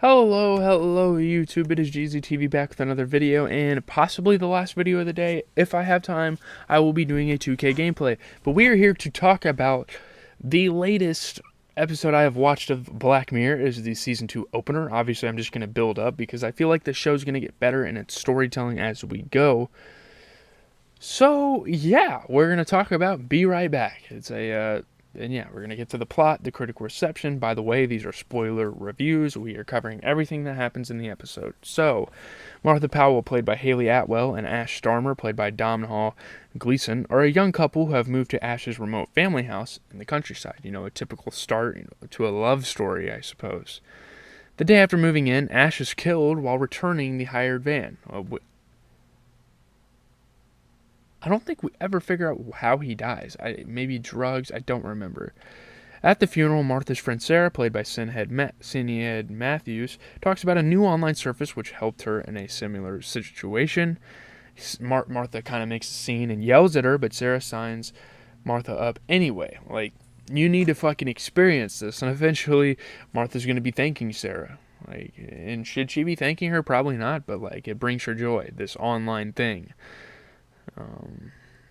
Hello YouTube, it is GZTV back with another video, and possibly the last video of the day. If I have time, I will be doing a 2K gameplay. But we are here to talk about the latest episode I have watched of Black Mirror. Is the Season 2 opener. Obviously, I'm just going to build up because I feel like the show's going to get better in its storytelling as we go. So, yeah, we're going to talk about Be Right Back. And yeah, we're going to get to the plot, the critical reception. By the way, these are spoiler reviews. We are covering everything that happens in the episode. So, Martha Powell, played by Haley Atwell, and Ash Starmer, played by Domhnall Gleeson, are a young couple who have moved to Ash's remote family house in the countryside. A typical start to a love story, I suppose. The day after moving in, Ash is killed while returning the hired van. I don't think we ever figure out how he dies. Maybe drugs, I don't remember. At the funeral, Martha's friend Sarah, played by Sinead Matthews, talks about a new online service which helped her in a similar situation. Martha kind of makes a scene and yells at her, but Sarah signs Martha up anyway. You need to fucking experience this. And eventually, Martha's going to be thanking Sarah. And should she be thanking her? Probably not, but it brings her joy, this online thing.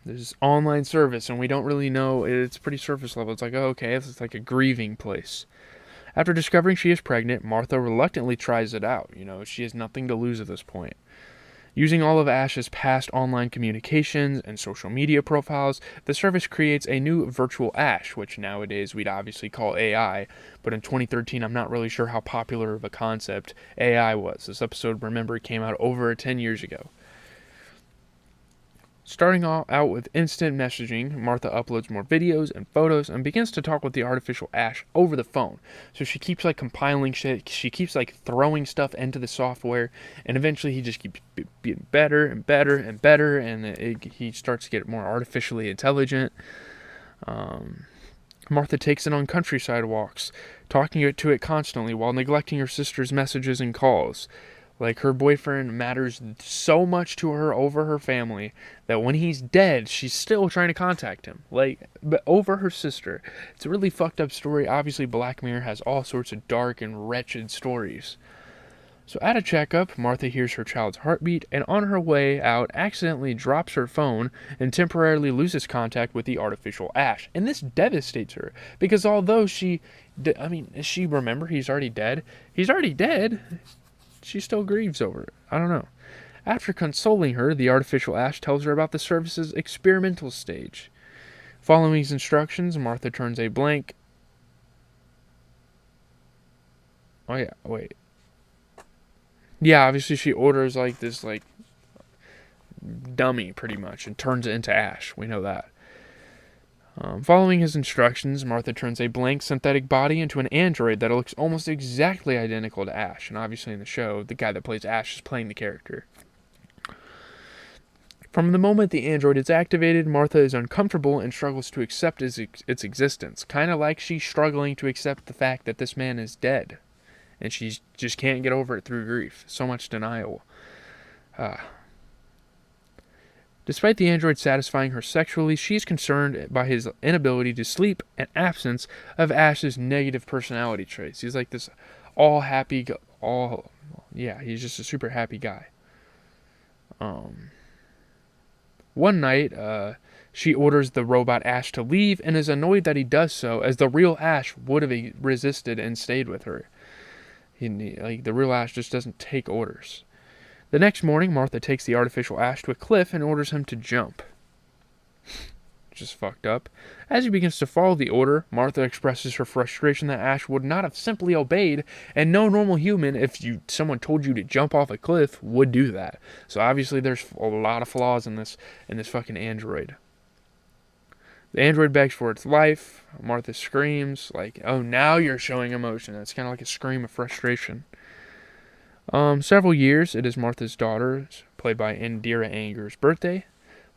There's online service, and we don't really know. It's pretty surface level. It's okay, it's like a grieving place. After discovering she is pregnant, Martha reluctantly tries it out. She has nothing to lose at this point. Using all of Ash's past online communications and social media profiles, the service creates a new virtual Ash, which nowadays we'd obviously call AI, but in 2013 I'm not really sure how popular of a concept AI was. This episode, remember, came out over 10 years ago. Starting out with instant messaging, Martha uploads more videos and photos and begins to talk with the artificial Ash over the phone. So she keeps compiling shit, she keeps throwing stuff into the software, and eventually he just keeps being better and better and better, and he starts to get more artificially intelligent. Martha takes it on countryside walks, talking to it constantly while neglecting her sister's messages and calls. Her boyfriend matters so much to her over her family that when he's dead, she's still trying to contact him. But over her sister. It's a really fucked up story. Obviously, Black Mirror has all sorts of dark and wretched stories. So at a checkup, Martha hears her child's heartbeat, and on her way out, accidentally drops her phone and temporarily loses contact with the artificial Ash. And this devastates her, because although she remember he's already dead? He's already dead. She still grieves over it. I don't know. After consoling her, the artificial Ash tells her about the service's experimental stage. Following his instructions, Martha turns a blank. Oh yeah, wait. Yeah, obviously she orders this dummy pretty much and turns it into Ash. We know that. Following his instructions, Martha turns a blank synthetic body into an android that looks almost exactly identical to Ash. And obviously in the show, the guy that plays Ash is playing the character. From the moment the android is activated, Martha is uncomfortable and struggles to accept its existence. Kind of like she's struggling to accept the fact that this man is dead. And she just can't get over it through grief. So much denial. Despite the android satisfying her sexually, she is concerned by his inability to sleep and absence of Ash's negative personality traits. He's this all happy, he's just a super happy guy. One night, she orders the robot Ash to leave and is annoyed that he does so, as the real Ash would have resisted and stayed with her. The real Ash just doesn't take orders. The next morning, Martha takes the artificial Ash to a cliff and orders him to jump. Just fucked up. As he begins to follow the order, Martha expresses her frustration that Ash would not have simply obeyed, and no normal human, if someone told you to jump off a cliff, would do that. So obviously there's a lot of flaws in this fucking android. The android begs for its life. Martha screams, oh, now you're showing emotion. That's kind of like a scream of frustration. Several years, it is Martha's daughter, played by Indira Anger's birthday.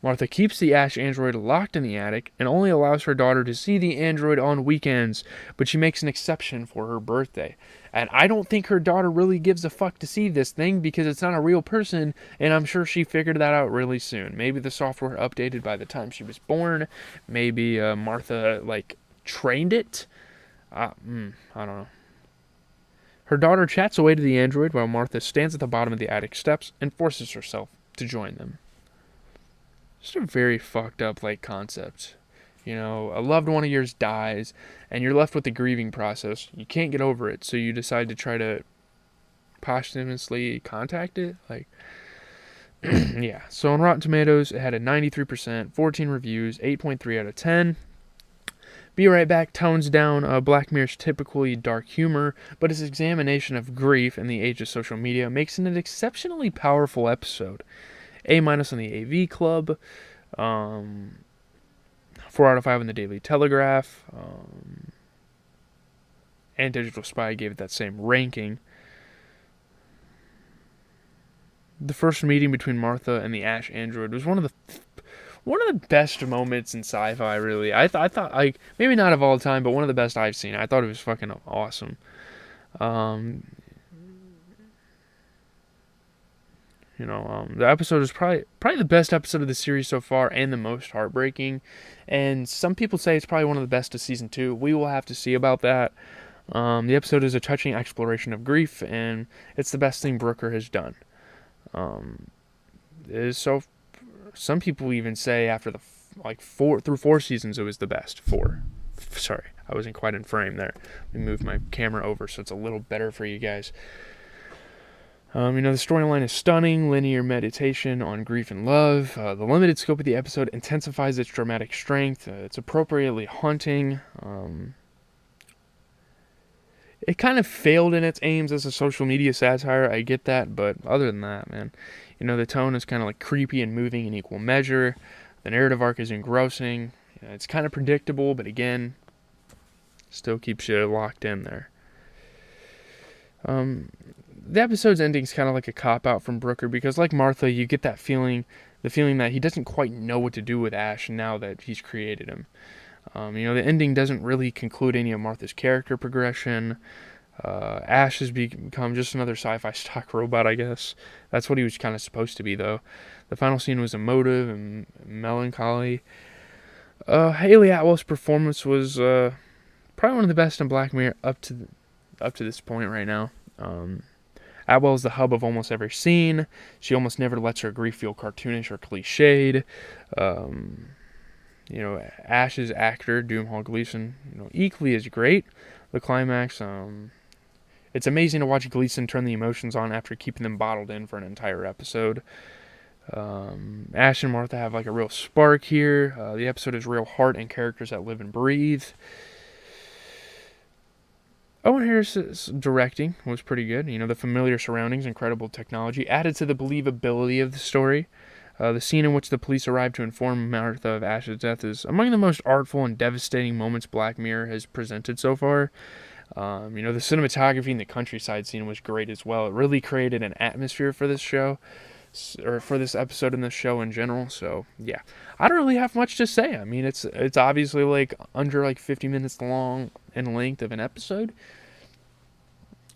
Martha keeps the Ash android locked in the attic and only allows her daughter to see the android on weekends, but she makes an exception for her birthday. And I don't think her daughter really gives a fuck to see this thing because it's not a real person, and I'm sure she figured that out really soon. Maybe the software updated by the time she was born. Maybe Martha, trained it. I don't know. Her daughter chats away to the android while Martha stands at the bottom of the attic steps and forces herself to join them. Just a very fucked up concept. A loved one of yours dies, and you're left with the grieving process. You can't get over it, so you decide to try to posthumously contact it. Yeah. So on Rotten Tomatoes, it had a 93%, 14 reviews, 8.3 out of 10. Be Right Back tones down Black Mirror's typically dark humor, but its examination of grief in the age of social media makes it an exceptionally powerful episode. A- on the AV Club, 4 out of 5 on the Daily Telegraph, and Digital Spy gave it that same ranking. The first meeting between Martha and the Ash android was one of the best moments in sci-fi. Really, I thought maybe not of all time, but one of the best I've seen. I thought it was fucking awesome. The episode is probably the best episode of the series so far, and the most heartbreaking. And some people say it's probably one of the best of season 2. We will have to see about that. The episode is a touching exploration of grief, and it's the best thing Brooker has done. So some people even say after the 4 seasons it was the best. 4. Sorry, I wasn't quite in frame there. Let me move my camera over so it's a little better for you guys. The storyline is stunning, linear meditation on grief and love. The limited scope of the episode intensifies its dramatic strength. It's appropriately haunting. It kind of failed in its aims as a social media satire, I get that, but other than that, man, the tone is kind of creepy and moving in equal measure. The narrative arc is engrossing. It's kind of predictable, but again, still keeps you locked in there. The episode's ending is kind of like a cop-out from Brooker, because like Martha, you get that feeling, the feeling that he doesn't quite know what to do with Ash now that he's created him. The ending doesn't really conclude any of Martha's character progression. Ash has become just another sci-fi stock robot, I guess. That's what he was kind of supposed to be, though. The final scene was emotive and melancholy. Haley Atwell's performance was probably one of the best in Black Mirror up to this point right now. Atwell is the hub of almost every scene. She almost never lets her grief feel cartoonish or cliched. Ash's actor, Doomhall Gleeson, equally is great. The climax, it's amazing to watch Gleeson turn the emotions on after keeping them bottled in for an entire episode. Ash and Martha have a real spark here. The episode has real heart and characters that live and breathe. Owen Harris's directing was pretty good. The familiar surroundings, incredible technology added to the believability of the story. The scene in which the police arrive to inform Martha of Ash's death is among the most artful and devastating moments Black Mirror has presented so far. The cinematography in the countryside scene was great as well. It really created an atmosphere for this show, or for this episode and this show in general. So yeah, I don't really have much to say. I mean, it's obviously under 50 minutes long in length of an episode,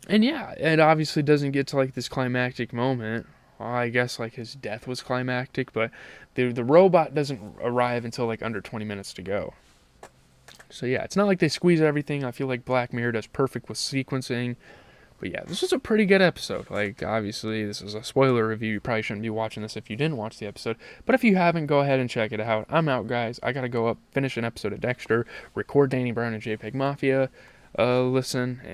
and yeah, it obviously doesn't get to this climactic moment. Well, I guess his death was climactic, but the robot doesn't arrive until under 20 minutes to go. So yeah, it's not like they squeeze everything. I feel like Black Mirror does perfect with sequencing. But yeah, this was a pretty good episode. Obviously, this is a spoiler review. You probably shouldn't be watching this if you didn't watch the episode. But if you haven't, go ahead and check it out. I'm out, guys. I gotta go up, finish an episode of Dexter, record Danny Brown and JPEG Mafia, listen, and